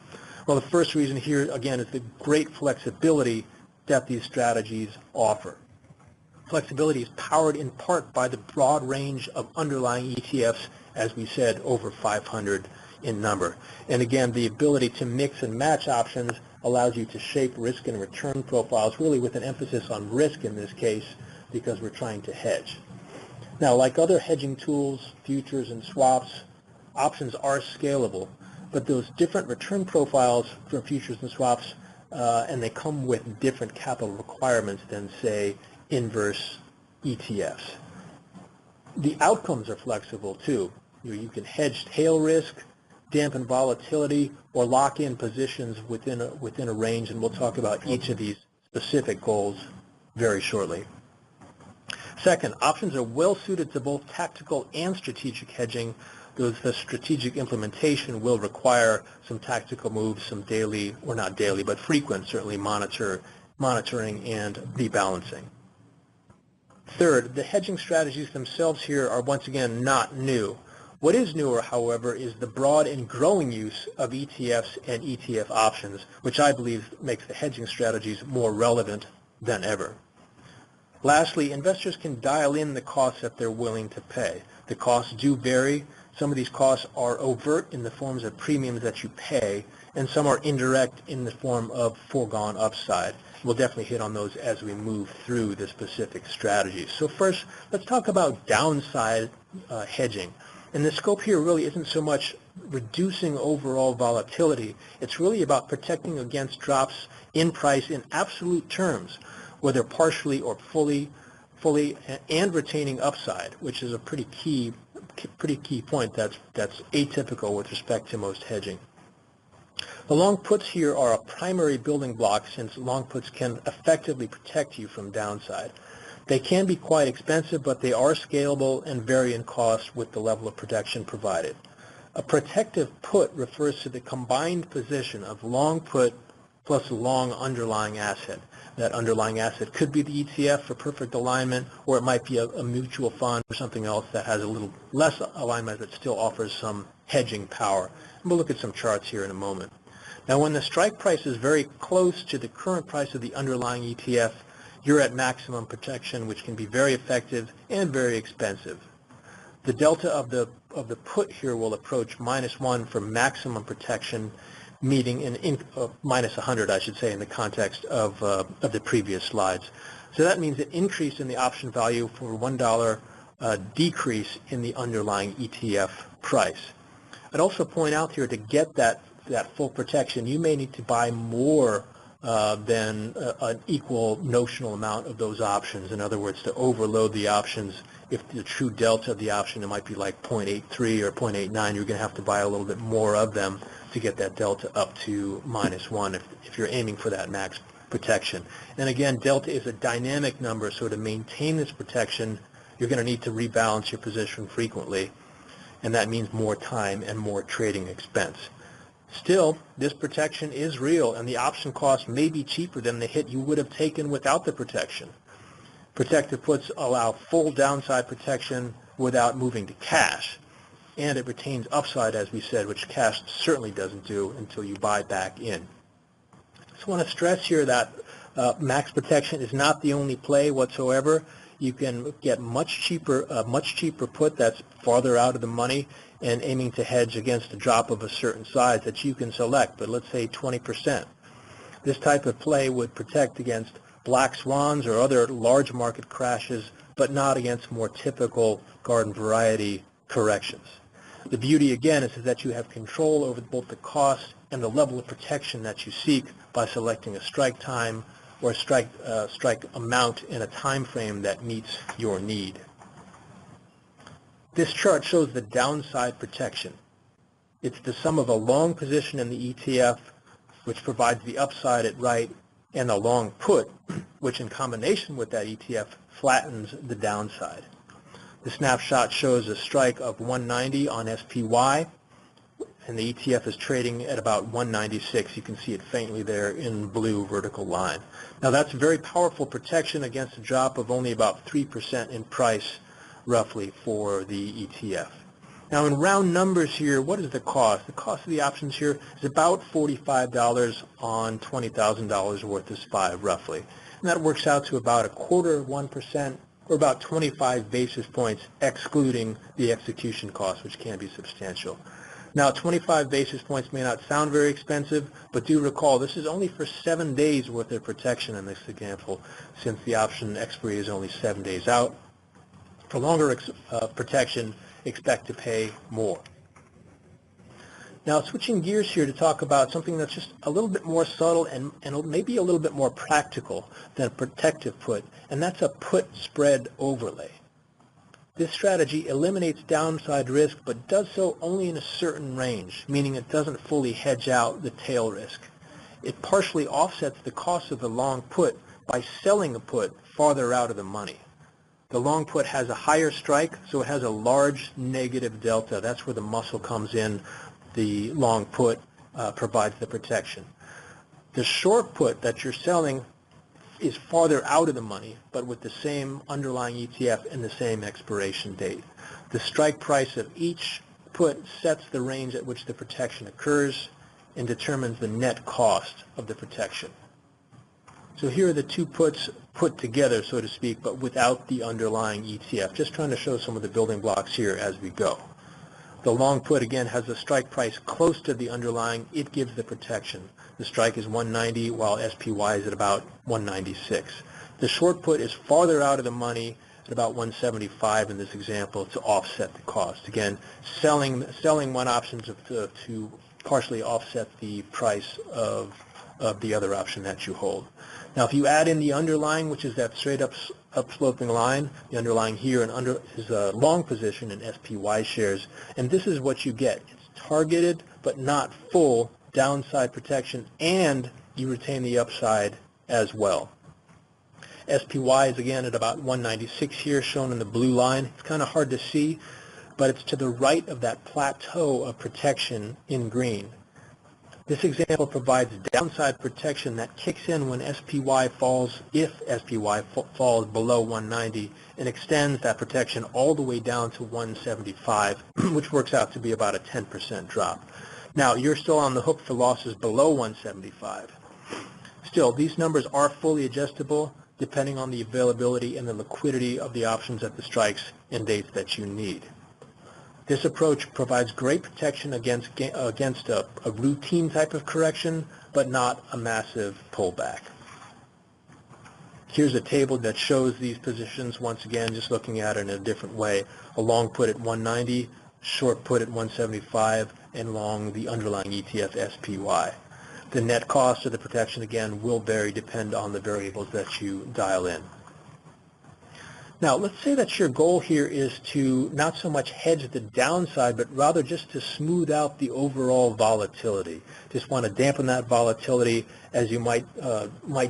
Well, the first reason here, again, is the great flexibility that these strategies offer. Flexibility is powered in part by the broad range of underlying ETFs, as we said, over 500 in number. And again, the ability to mix and match options allows you to shape risk and return profiles, really with an emphasis on risk in this case, because we're trying to hedge. Now, like other hedging tools, futures and swaps, options are scalable, but those different return profiles for futures and swaps, and they come with different capital requirements than, say, inverse ETFs. The outcomes are flexible, too. You can hedge tail risk, dampen volatility, or lock in positions within a range, and we'll talk about each of these specific goals very shortly. Second, options are well suited to both tactical and strategic hedging, though the strategic implementation will require some tactical moves, some daily, or not daily, but frequent, certainly, monitoring and rebalancing. Third, the hedging strategies themselves here are once again not new. What is newer, however, is the broad and growing use of ETFs and ETF options, which I believe makes the hedging strategies more relevant than ever. Lastly, investors can dial in the costs that they're willing to pay. The costs do vary. Some of these costs are overt in the forms of premiums that you pay, and some are indirect in the form of foregone upside. We'll definitely hit on those as we move through the specific strategies. So first, let's talk about downside hedging. And the scope here really isn't so much reducing overall volatility. It's really about protecting against drops in price in absolute terms, whether partially or fully, and retaining upside, which is a pretty key point that's atypical with respect to most hedging. The long puts here are a primary building block, since long puts can effectively protect you from downside. They can be quite expensive, but they are scalable and vary in cost with the level of protection provided. A protective put refers to the combined position of long put plus a long underlying asset. That underlying asset could be the ETF for perfect alignment, or it might be a mutual fund or something else that has a little less alignment but still offers some hedging power. And we'll look at some charts here in a moment. Now, when the strike price is very close to the current price of the underlying ETF, you're at maximum protection, which can be very effective and very expensive. The delta of the put here will approach -1 for maximum protection, meeting minus 100, I should say, in the context of the previous slides. So that means an increase in the option value for $1 decrease in the underlying ETF price. I'd also point out here, to get that full protection, you may need to buy more than an equal notional amount of those options. In other words, to overload the options, if the true delta of the option, it might be like 0.83 or 0.89, you're going to have to buy a little bit more of them to get that delta up to -1 if you're aiming for that max protection. And again, delta is a dynamic number, so to maintain this protection, you're going to need to rebalance your position frequently, and that means more time and more trading expense. Still, this protection is real, and the option cost may be cheaper than the hit you would have taken without the protection. Protective puts allow full downside protection without moving to cash, and it retains upside, as we said, which cash certainly doesn't do until you buy back in. So I want to stress here that max protection is not the only play whatsoever. you can get a much cheaper put that's farther out of the money and aiming to hedge against a drop of a certain size that you can select, but let's say 20%. This type of play would protect against black swans or other large market crashes, but not against more typical garden variety corrections. The beauty, again, is that you have control over both the cost and the level of protection that you seek by selecting a strike time or a strike amount in a time frame that meets your need. This chart shows the downside protection. It's the sum of a long position in the ETF, which provides the upside at right, and a long put, which in combination with that ETF flattens the downside. The snapshot shows a strike of 190 on SPY, and the ETF is trading at about 196. You can see it faintly there in blue vertical line. Now that's very powerful protection against a drop of only about 3% in price, roughly, for the ETF. Now in round numbers here, what is the cost? The cost of the options here is about $45 on $20,000 worth of SPY, roughly. And that works out to about 1/4%, or about 25 basis points, excluding the execution cost, which can be substantial. Now, 25 basis points may not sound very expensive, but do recall this is only for 7 days worth of protection in this example, since the option expiry is only 7 days out. For longer protection, expect to pay more. Now, switching gears here to talk about something that's just a little bit more subtle and maybe a little bit more practical than a protective put, and that's a put spread overlay. This strategy eliminates downside risk, but does so only in a certain range, meaning it doesn't fully hedge out the tail risk. It partially offsets the cost of the long put by selling a put farther out of the money. The long put has a higher strike, so it has a large negative delta. That's where the muscle comes in. The long put provides the protection. The short put that you're selling is farther out of the money, but with the same underlying ETF and the same expiration date. The strike price of each put sets the range at which the protection occurs and determines the net cost of the protection. So here are the two puts put together, so to speak, but without the underlying ETF. Just trying to show some of the building blocks here as we go. The long put, again, has a strike price close to the underlying. It gives the protection. The strike is 190, while SPY is at about 196. The short put is farther out of the money at about 175 in this example to offset the cost. Again, selling one option to partially offset the price of the other option that you hold. Now, if you add in the underlying, which is that straight up sloping line, the underlying here is a long position in SPY shares, and this is what you get. It's targeted but not full downside protection, and you retain the upside as well. SPY is again at about 196 here, shown in the blue line. It's kind of hard to see, but it's to the right of that plateau of protection in green. This example provides downside protection that kicks in when SPY falls, if SPY falls below 190, and extends that protection all the way down to 175, which works out to be about a 10% drop. Now, you're still on the hook for losses below 175. Still, these numbers are fully adjustable depending on the availability and the liquidity of the options at the strikes and dates that you need. This approach provides great protection against a routine type of correction, but not a massive pullback. Here's a table that shows these positions, once again, just looking at it in a different way. A long put at 190, short put at 175, and long the underlying ETF SPY. The net cost of the protection, again, will vary, depend on the variables that you dial in. Now, let's say that your goal here is to not so much hedge the downside, but rather just to smooth out the overall volatility. Just want to dampen that volatility as you might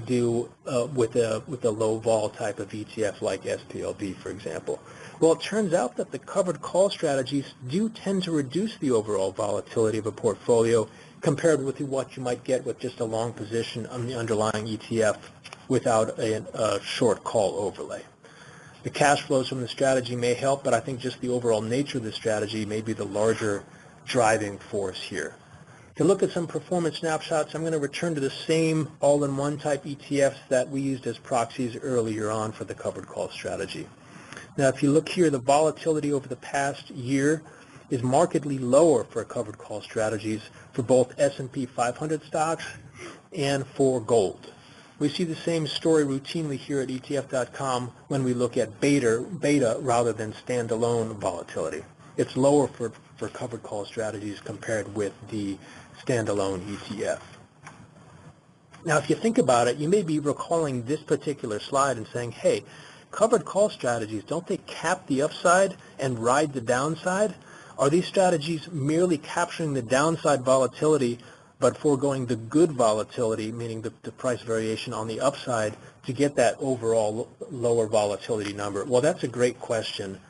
do with a low vol type of ETF like SPLV, for example. Well, it turns out that the covered call strategies do tend to reduce the overall volatility of a portfolio compared with what you might get with just a long position on the underlying ETF without a short call overlay. The cash flows from the strategy may help, but I think just the overall nature of the strategy may be the larger driving force here. To look at some performance snapshots, I'm going to return to the same all-in-one type ETFs that we used as proxies earlier on for the covered call strategy. Now, if you look here, the volatility over the past year is markedly lower for covered call strategies for both S&P 500 stocks and for gold. We see the same story routinely here at ETF.com when we look at beta rather than standalone volatility. It's lower for covered call strategies compared with the standalone ETF. Now, if you think about it, you may be recalling this particular slide and saying, hey, covered call strategies, don't they cap the upside and ride the downside? Are these strategies merely capturing the downside volatility but foregoing the good volatility, meaning the price variation on the upside, to get that overall lower volatility number? Well, that's a great question.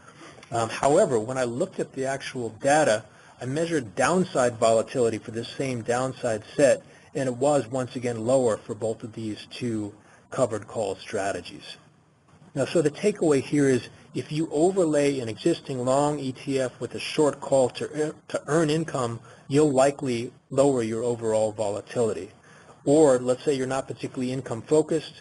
However, when I looked at the actual data, I measured downside volatility for this same downside set, and it was once again lower for both of these two covered call strategies. Now, so the takeaway here is if you overlay an existing long ETF with a short call to earn income, you'll likely lower your overall volatility. Or let's say you're not particularly income focused,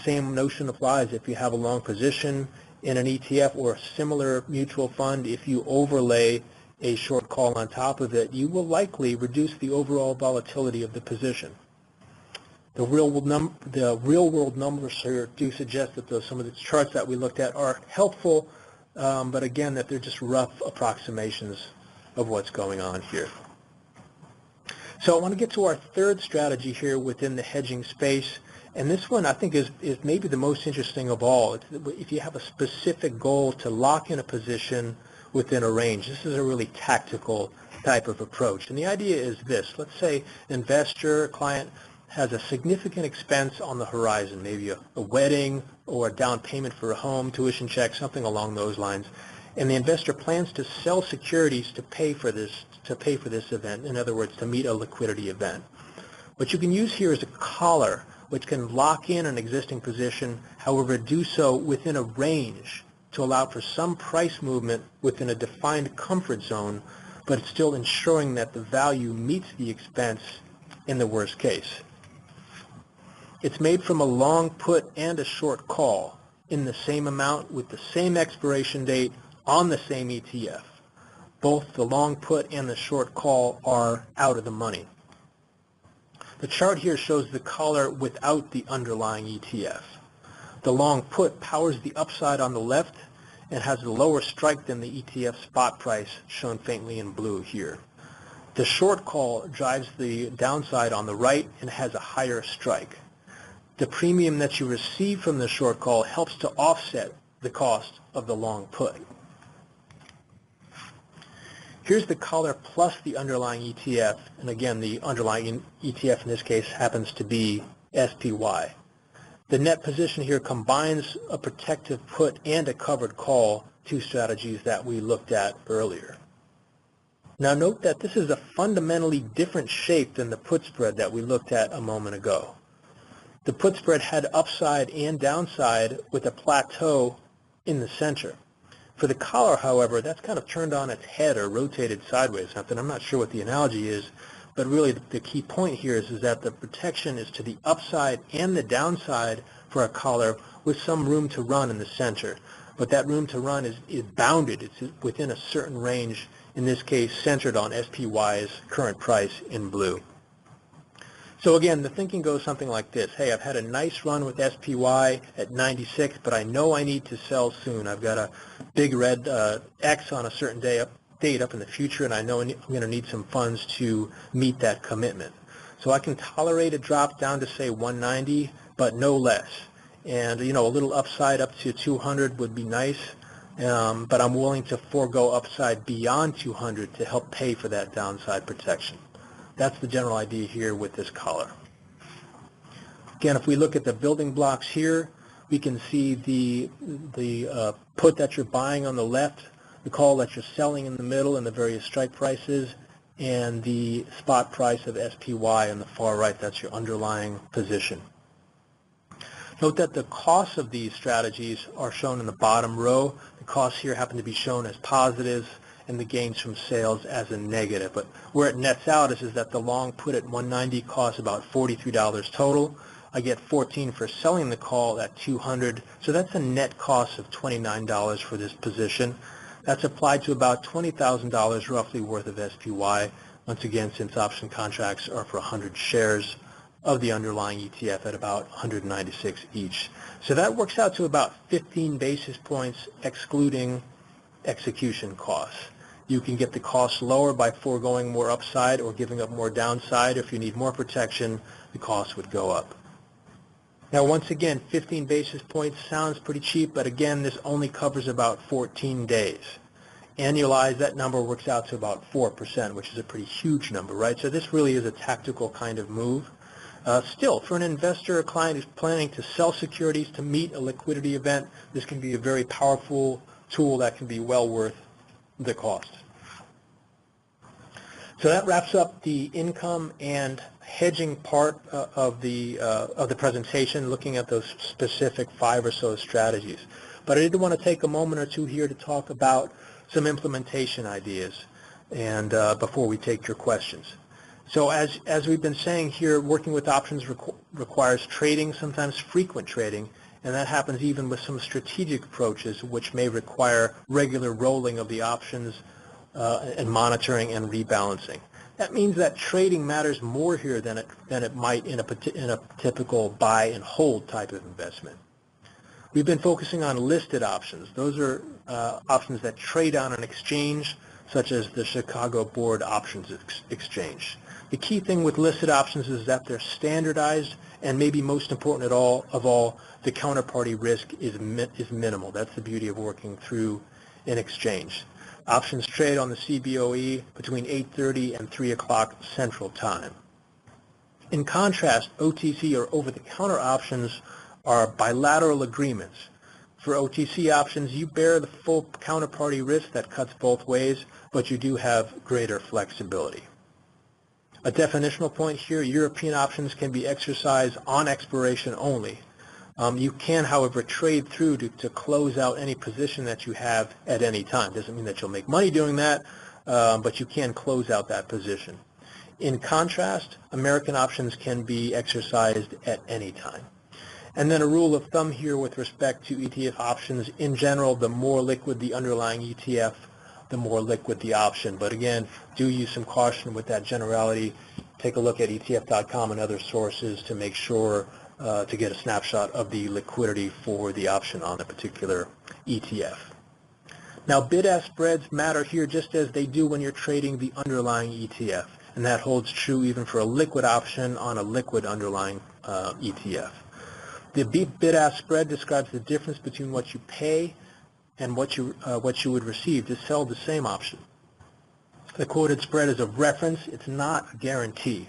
same notion applies if you have a long position in an ETF or a similar mutual fund. If you overlay a short call on top of it, you will likely reduce the overall volatility of the position. The real world numbers here do suggest that some of the charts that we looked at are helpful, but again, that they're just rough approximations of what's going on here. So I want to get to our third strategy here within the hedging space, and this one I think is maybe the most interesting of all. If you have a specific goal to lock in a position within a range, this is a really tactical type of approach. And the idea is this: let's say an investor, a client, has a significant expense on the horizon, maybe a wedding or a down payment for a home, tuition check, something along those lines, and the investor plans to sell securities to pay for this event. In other words, to meet a liquidity event. What you can use here is a collar, which can lock in an existing position, however, do so within a range to allow for some price movement within a defined comfort zone, but it's still ensuring that the value meets the expense in the worst case. It's made from a long put and a short call in the same amount with the same expiration date on the same ETF. Both the long put and the short call are out of the money. The chart here shows the collar without the underlying ETF. The long put powers the upside on the left and has a lower strike than the ETF spot price, shown faintly in blue here. The short call drives the downside on the right and has a higher strike. The premium that you receive from the short call helps to offset the cost of the long put. Here's the collar plus the underlying ETF, and again, the underlying ETF in this case happens to be SPY. The net position here combines a protective put and a covered call, two strategies that we looked at earlier. Now note that this is a fundamentally different shape than the put spread that we looked at a moment ago. The put spread had upside and downside with a plateau in the center. For the collar, however, that's kind of turned on its head or rotated sideways. I'm not sure what the analogy is, but really the key point here is that the protection is to the upside and the downside for a collar with some room to run in the center. But that room to run is bounded. It's within a certain range, in this case centered on SPY's current price in blue. So again, the thinking goes something like this. Hey, I've had a nice run with SPY at 96, but I know I need to sell soon. I've got a big red X on a certain date up in the future, and I know I'm going to need some funds to meet that commitment. So I can tolerate a drop down to, say, 190, but no less. And, a little upside up to 200 would be nice, but I'm willing to forego upside beyond 200 to help pay for that downside protection. That's the general idea here with this collar. Again, if we look at the building blocks here, we can see the put that you're buying on the left, the call that you're selling in the middle, and the various strike prices, and the spot price of SPY on the far right. That's your underlying position. Note that the costs of these strategies are shown in the bottom row. The costs here happen to be shown as positives, and the gains from sales as a negative. But where it nets out is that the long put at 190 costs about $43 total. I get 14 for selling the call at 200, so that's a net cost of $29 for this position. That's applied to about $20,000 roughly worth of SPY. Once again, since option contracts are for 100 shares of the underlying ETF at about 196 each. So that works out to about 15 basis points excluding execution costs. You can get the cost lower by foregoing more upside or giving up more downside. If you need more protection, the cost would go up. Now, once again, 15 basis points sounds pretty cheap, but again, this only covers about 14 days. Annualized, that number works out to about 4%, which is a pretty huge number, right? So this really is a tactical kind of move. Still, for an investor or client who's planning to sell securities to meet a liquidity event, this can be a very powerful tool that can be well worth the cost. So that wraps up the income and hedging part of the presentation, looking at those specific 5 or so strategies. But I did want to take a moment or two here to talk about some implementation ideas and before we take your questions. So as we've been saying here, working with options requires trading, sometimes frequent trading, and that happens even with some strategic approaches which may require regular rolling of the options and monitoring and rebalancing. That means that trading matters more here than it might in a typical buy and hold type of investment. We've been focusing on listed options. Those are options that trade on an exchange, such as the Chicago Board Options Exchange. The key thing with listed options is that they're standardized, and maybe most important of all, the counterparty risk is minimal. That's the beauty of working through an exchange. Options trade on the CBOE between 8:30 and 3 o'clock Central Time. In contrast, OTC or over-the-counter options are bilateral agreements. For OTC options, you bear the full counterparty risk that cuts both ways, but you do have greater flexibility. A definitional point here, European options can be exercised on expiration only. You can, however, trade through to close out any position that you have at any time. Doesn't mean that you'll make money doing that, but you can close out that position. In contrast, American options can be exercised at any time. And then a rule of thumb here with respect to ETF options, in general, the more liquid the underlying ETF, the more liquid the option. But again, do use some caution with that generality. Take a look at ETF.com and other sources to make sure to get a snapshot of the liquidity for the option on a particular ETF. Now, bid-ask spreads matter here just as they do when you're trading the underlying ETF, and that holds true even for a liquid option on a liquid underlying ETF. The bid-ask spread describes the difference between what you pay and what you would receive to sell the same option. The quoted spread is a reference. It's not a guarantee.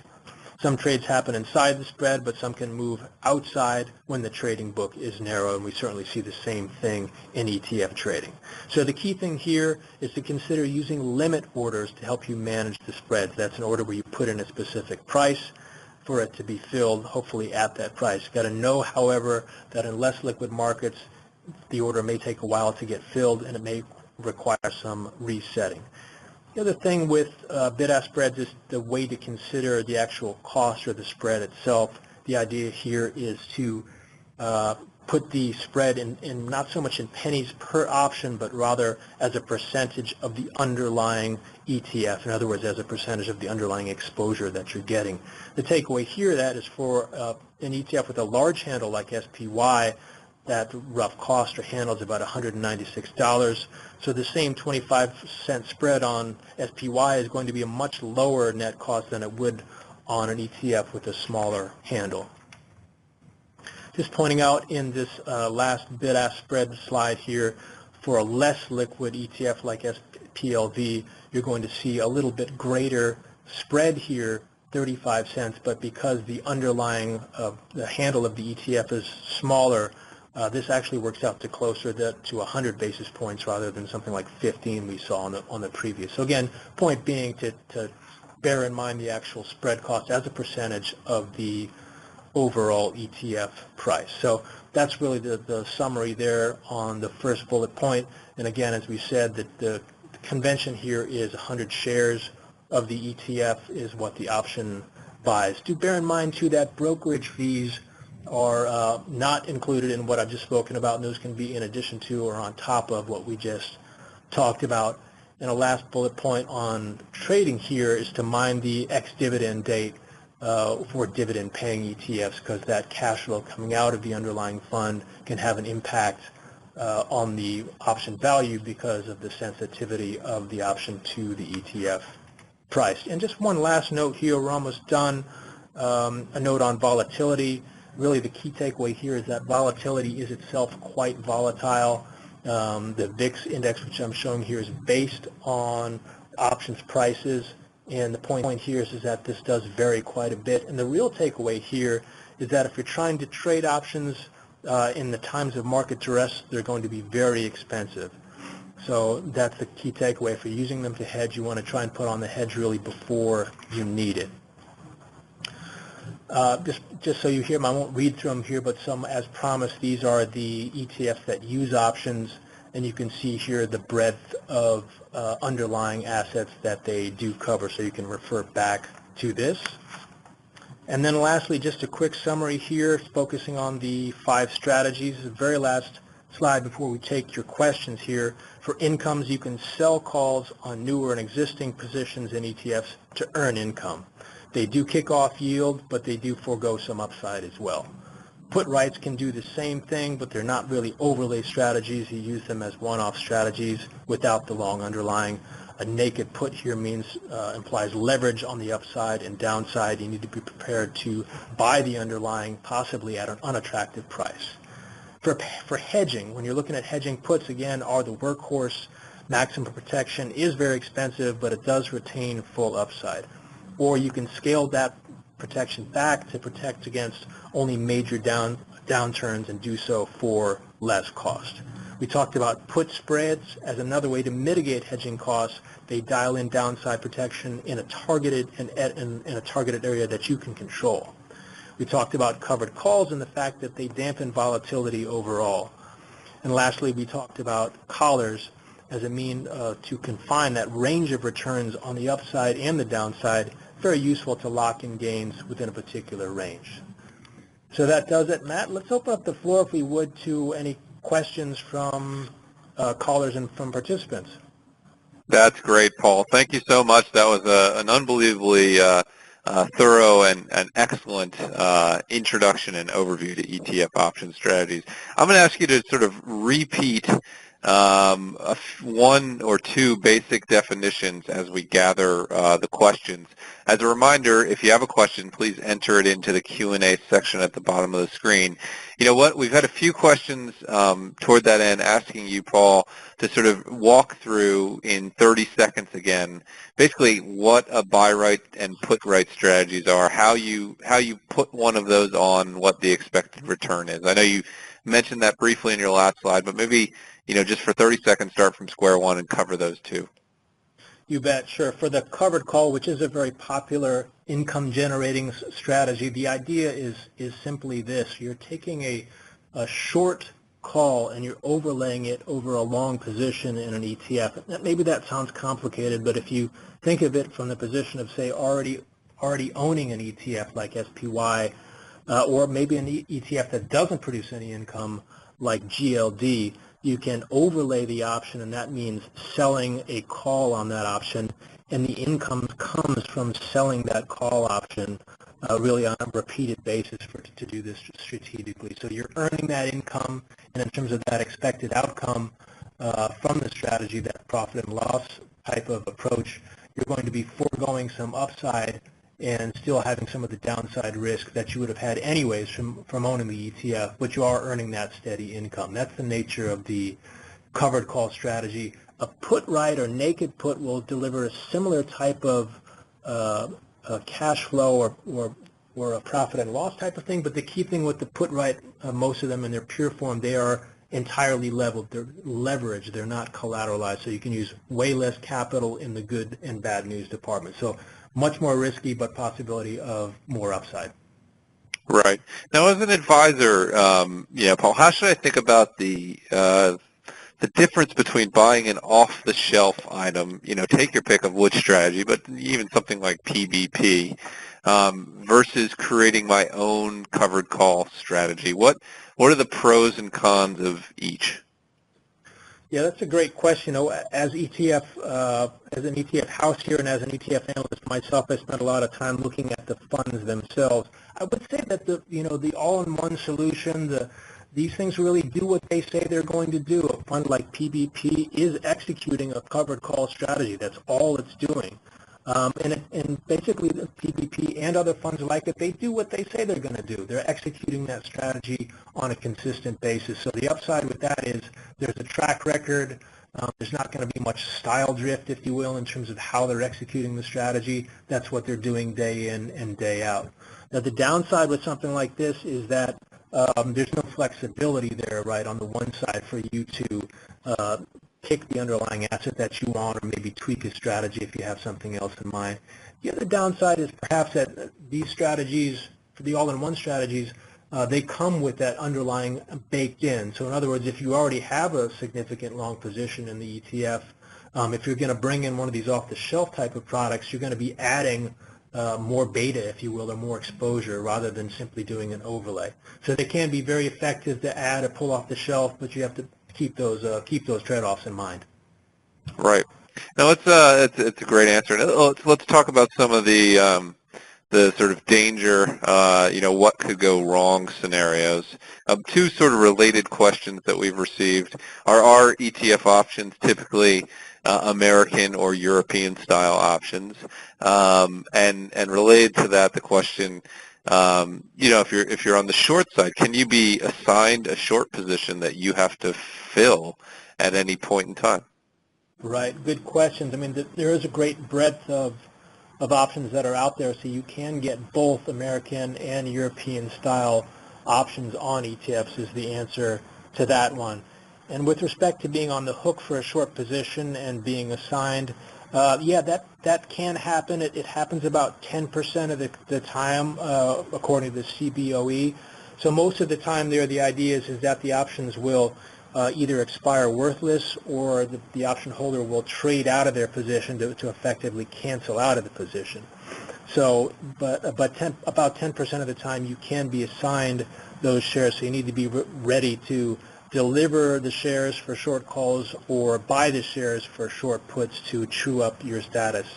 Some trades happen inside the spread, but some can move outside when the trading book is narrow, and we certainly see the same thing in ETF trading. So the key thing here is to consider using limit orders to help you manage the spreads. That's an order where you put in a specific price for it to be filled, hopefully at that price. You've got to know, however, that in less liquid markets, the order may take a while to get filled, and it may require some resetting. The other thing with bid-ask spreads is the way to consider the actual cost or the spread itself. The idea here is to put the spread in not so much in pennies per option, but rather as a percentage of the underlying ETF. In other words, as a percentage of the underlying exposure that you're getting. The takeaway here that is for an ETF with a large handle like SPY, that rough cost or handle is about $196. So the same 25-cent spread on SPY is going to be a much lower net cost than it would on an ETF with a smaller handle. Just pointing out in this last bid-ask spread slide here, for a less liquid ETF like SPLV, you're going to see a little bit greater spread here, 35 cents, but because the underlying the handle of the ETF is smaller, this actually works out to closer to 100 basis points rather than something like 15 we saw on the previous. So again, point being to bear in mind the actual spread cost as a percentage of the overall ETF price. So that's really the summary there on the first bullet point. And again, as we said, that the convention here is 100 shares of the ETF is what the option buys. Do bear in mind, too, that brokerage fees are not included in what I've just spoken about, and those can be in addition to or on top of what we just talked about. And a last bullet point on trading here is to mind the ex-dividend date for dividend-paying ETFs, because that cash flow coming out of the underlying fund can have an impact on the option value because of the sensitivity of the option to the ETF price. And just one last note here, we're almost done. A note on volatility. Really the key takeaway here is that volatility is itself quite volatile. The VIX index, which I'm showing here, is based on options prices, and the point here is that this does vary quite a bit. And the real takeaway here is that if you're trying to trade options in the times of market duress, they're going to be very expensive. So that's the key takeaway. If you're using them to hedge, you want to try and put on the hedge really before you need it. Just so you hear them, I won't read through them here, but some, as promised, these are the ETFs that use options, and you can see here the breadth of underlying assets that they do cover, so you can refer back to this. And then lastly, just a quick summary here, focusing on the 5 strategies. The very last slide before we take your questions here. For incomes, you can sell calls on newer and existing positions in ETFs to earn income. They do kick off yield, but they do forego some upside as well. Put rights can do the same thing, but they're not really overlay strategies. You use them as one-off strategies without the long underlying. A naked put here implies leverage on the upside and downside. You need to be prepared to buy the underlying, possibly at an unattractive price. For hedging, when you're looking at hedging, puts again are the workhorse. Maximum protection is very expensive, but it does retain full upside. Or you can scale that protection back to protect against only major downturns and do so for less cost. We talked about put spreads as another way to mitigate hedging costs. They dial in downside protection in a targeted area that you can control. We talked about covered calls and the fact that they dampen volatility overall. And lastly, we talked about collars as a mean to confine that range of returns on the upside and the downside. Very useful to lock in gains within a particular range. So that does it. Matt, let's open up the floor, if we would, to any questions from callers and from participants. That's great, Paul. Thank you so much. That was an unbelievably thorough and excellent introduction and overview to ETF option strategies. I'm going to ask you to sort of repeat one or two basic definitions as we gather the questions. As a reminder, if you have a question, please enter it into the Q&A section at the bottom of the screen. You know what? We've had a few questions toward that end asking you, Paul, to sort of walk through in 30 seconds again, basically what a buy right and put right strategies are, how you put one of those on, what the expected return is. I know you mentioned that briefly in your last slide, but maybe, just for 30 seconds, start from square one and cover those two. You bet, sure. For the covered call, which is a very popular income-generating strategy, the idea is simply this. You're taking a short call and you're overlaying it over a long position in an ETF. Maybe that sounds complicated, but if you think of it from the position of, say, already owning an ETF like SPY, or maybe an ETF that doesn't produce any income like GLD, you can overlay the option, and that means selling a call on that option, and the income comes from selling that call option really on a repeated basis to do this strategically. So you're earning that income, and in terms of that expected outcome from the strategy, that profit and loss type of approach, you're going to be foregoing some upside and still having some of the downside risk that you would have had anyways from owning the ETF, but you are earning that steady income. That's the nature of the covered call strategy. A put right or naked put will deliver a similar type of cash flow or a profit and loss type of thing, but the key thing with the put right, most of them in their pure form, they are entirely leveled. They're leveraged. They're not collateralized, so you can use way less capital in the good and bad news department. So much more risky, but possibility of more upside. Right. Now, as an advisor, Paul, how should I think about the the difference between buying an off-the-shelf item, take your pick of which strategy, but even something like PBP, versus creating my own covered call strategy. What are the pros and cons of each? Yeah, that's a great question. As an ETF house here and as an ETF analyst myself, I spent a lot of time looking at the funds themselves. I would say that the all-in-one solution, these things really do what they say they're going to do. A fund like PBP is executing a covered call strategy. That's all it's doing. And basically the PBP and other funds like it, they do what they say they're going to do. They're executing that strategy on a consistent basis. So the upside with that is there's a track record. There's not going to be much style drift, if you will, in terms of how they're executing the strategy. That's what they're doing day in and day out. Now the downside with something like this is that there's no flexibility there, right, on the one side for you to pick the underlying asset that you want or maybe tweak a strategy if you have something else in mind. The other downside is perhaps that these strategies, for the all-in-one strategies, they come with that underlying baked in. So in other words, if you already have a significant long position in the ETF, if you're going to bring in one of these off-the-shelf type of products, you're going to be adding more beta, if you will, or more exposure rather than simply doing an overlay. So they can be very effective to add or pull off the shelf, but you have to keep those trade-offs in mind. Right. Now it's a great answer. Let's talk about some of the sort of danger, what could go wrong scenarios. Two sort of related questions that we've received are ETF options typically American or European style options? And related to that, the question, if you're on the short side, can you be assigned a short position that you have to fill at any point in time? Right. Good questions. I mean, there is a great breadth of options that are out there, so you can get both American and European style options on ETFs is the answer to that one. And with respect to being on the hook for a short position and being assigned, that can happen. It happens about 10% of the time, according to the CBOE. So most of the time there, the idea is that the options will either expire worthless or the option holder will trade out of their position to effectively cancel out of the position. So, but about 10% of the time you can be assigned those shares, so you need to be ready to deliver the shares for short calls or buy the shares for short puts to true up your status.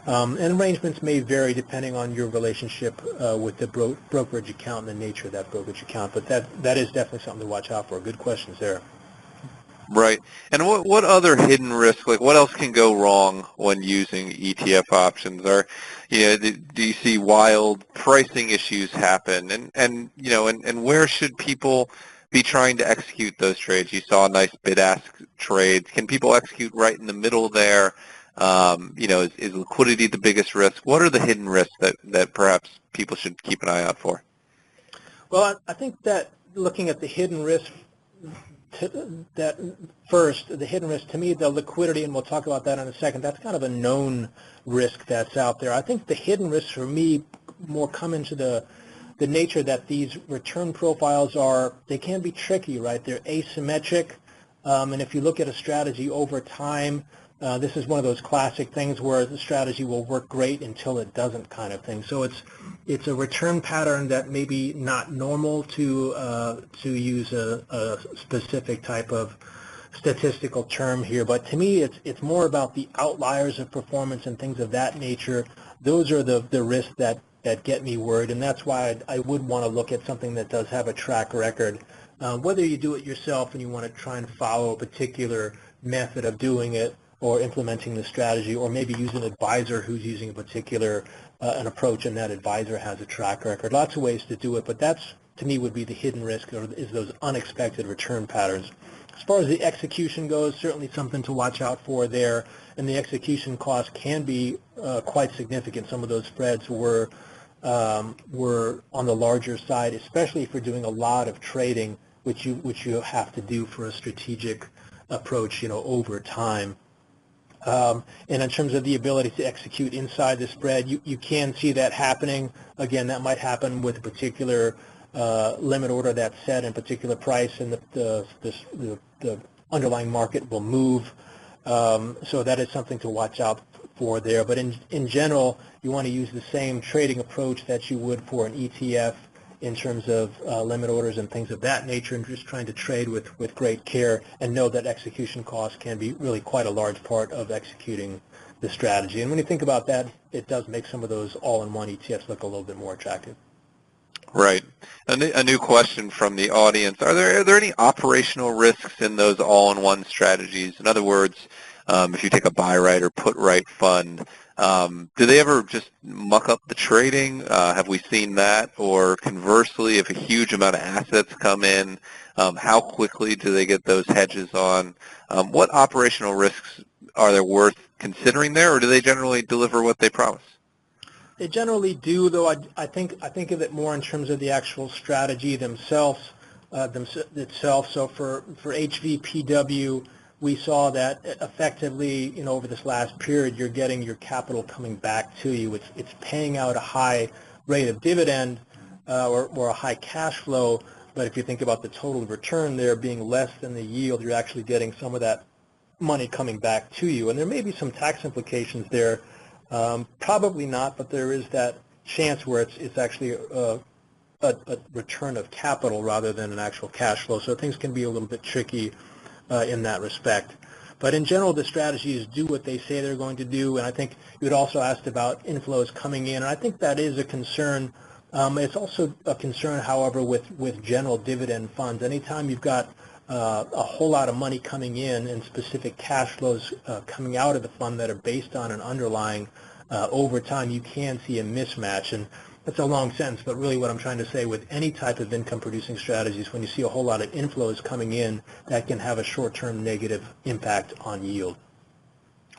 And arrangements may vary depending on your relationship with the brokerage account and the nature of that brokerage account, but that is definitely something to watch out for. Good questions there. Right. And what other hidden risks, like what else can go wrong when using ETF options? Or, do you see wild pricing issues happen? And where should people be trying to execute those trades? You saw a nice bid-ask trade. Can people execute right in the middle there? Is liquidity the biggest risk? What are the hidden risks that perhaps people should keep an eye out for? Well, I think that looking at the hidden risk, the hidden risk, to me, the liquidity, and we'll talk about that in a second, that's kind of a known risk that's out there. I think the hidden risks for me more come into the nature that these return profiles they can be tricky, right? They're asymmetric, and if you look at a strategy over time, this is one of those classic things where the strategy will work great until it doesn't, kind of thing. So it's a return pattern that may be not normal to use a specific type of statistical term here, but to me it's more about the outliers of performance and things of that nature. Those are the risks that get me worried, and that's why I would want to look at something that does have a track record. Whether you do it yourself and you want to try and follow a particular method of doing it or implementing the strategy, or maybe use an advisor who's using a particular an approach and that advisor has a track record. Lots of ways to do it, but that's, to me, would be the hidden risk, or is those unexpected return patterns. As far as the execution goes, certainly something to watch out for there, and the execution cost can be quite significant. Some of those spreads were on the larger side, especially if you're doing a lot of trading, which you have to do for a strategic approach, over time. And in terms of the ability to execute inside the spread, you can see that happening. Again, that might happen with a particular limit order that's set in a particular price, and the underlying market will move. So that is something to watch out for there. But in general, you want to use the same trading approach that you would for an ETF in terms of limit orders and things of that nature, and just trying to trade with great care, and know that execution costs can be really quite a large part of executing the strategy. And when you think about that, it does make some of those all-in-one ETFs look a little bit more attractive. Right. A new question from the audience. Are there any operational risks in those all-in-one strategies? In other words, if you take a buy right or put right fund, do they ever just muck up the trading? Have we seen that? Or conversely, if a huge amount of assets come in, how quickly do they get those hedges on? What operational risks are there worth considering there, or do they generally deliver what they promise? They generally do, though I think of it more in terms of the actual strategy themselves. So for HVPW, we saw that effectively, over this last period, you're getting your capital coming back to you. It's paying out a high rate of dividend or a high cash flow, but if you think about the total return there being less than the yield, you're actually getting some of that money coming back to you. And there may be some tax implications there. Probably not, but there is that chance where it's actually a return of capital rather than an actual cash flow. So things can be a little bit tricky in that respect. But in general, the strategies do what they say they're going to do. And I think you had also asked about inflows coming in, and I think that is a concern. It's also a concern, however, with general dividend funds. Anytime you've got a whole lot of money coming in and specific cash flows coming out of the fund that are based on an underlying, over time you can see a mismatch. And that's a long sentence, but really what I'm trying to say with any type of income producing strategies, when you see a whole lot of inflows coming in, that can have a short-term negative impact on yield.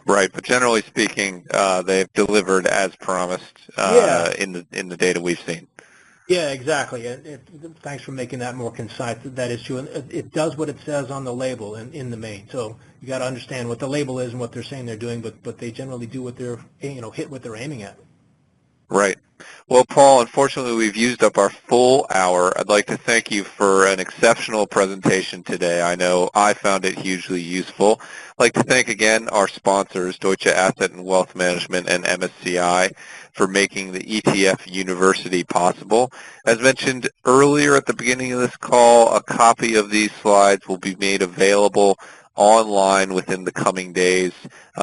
Right, but generally speaking, they've delivered as promised in the data we've seen. Yeah, exactly. Thanks for making that more concise. That is true. And it does what it says on the label in the main. So you got to understand what the label is and what they're saying they're doing, but they generally do what they're, hit what they're aiming at. Right. Well, Paul, unfortunately, we've used up our full hour. I'd like to thank you for an exceptional presentation today. I know I found it hugely useful. I'd like to thank again our sponsors, Deutsche Asset and Wealth Management and MSCI, for making the ETF University possible. As mentioned earlier at the beginning of this call, a copy of these slides will be made available online within the coming days.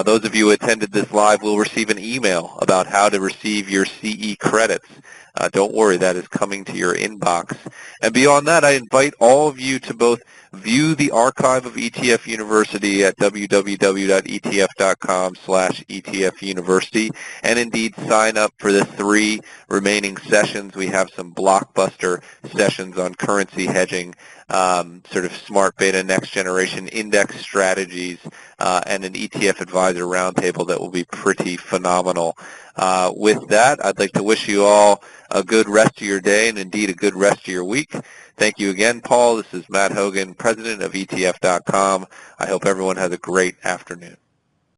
Those of you who attended this live will receive an email about how to receive your CE credits. Don't worry, that is coming to your inbox. And beyond that, I invite all of you to both view the archive of ETF University at www.etf.com/ETF University, and indeed sign up for the 3 remaining sessions. We have some blockbuster sessions on currency hedging, sort of smart beta next generation index strategies, and an ETF advisor roundtable that will be pretty phenomenal. With that, I'd like to wish you all a good rest of your day and indeed a good rest of your week. Thank you again, Paul. This is Matt Hogan, president of ETF.com. I hope everyone has a great afternoon.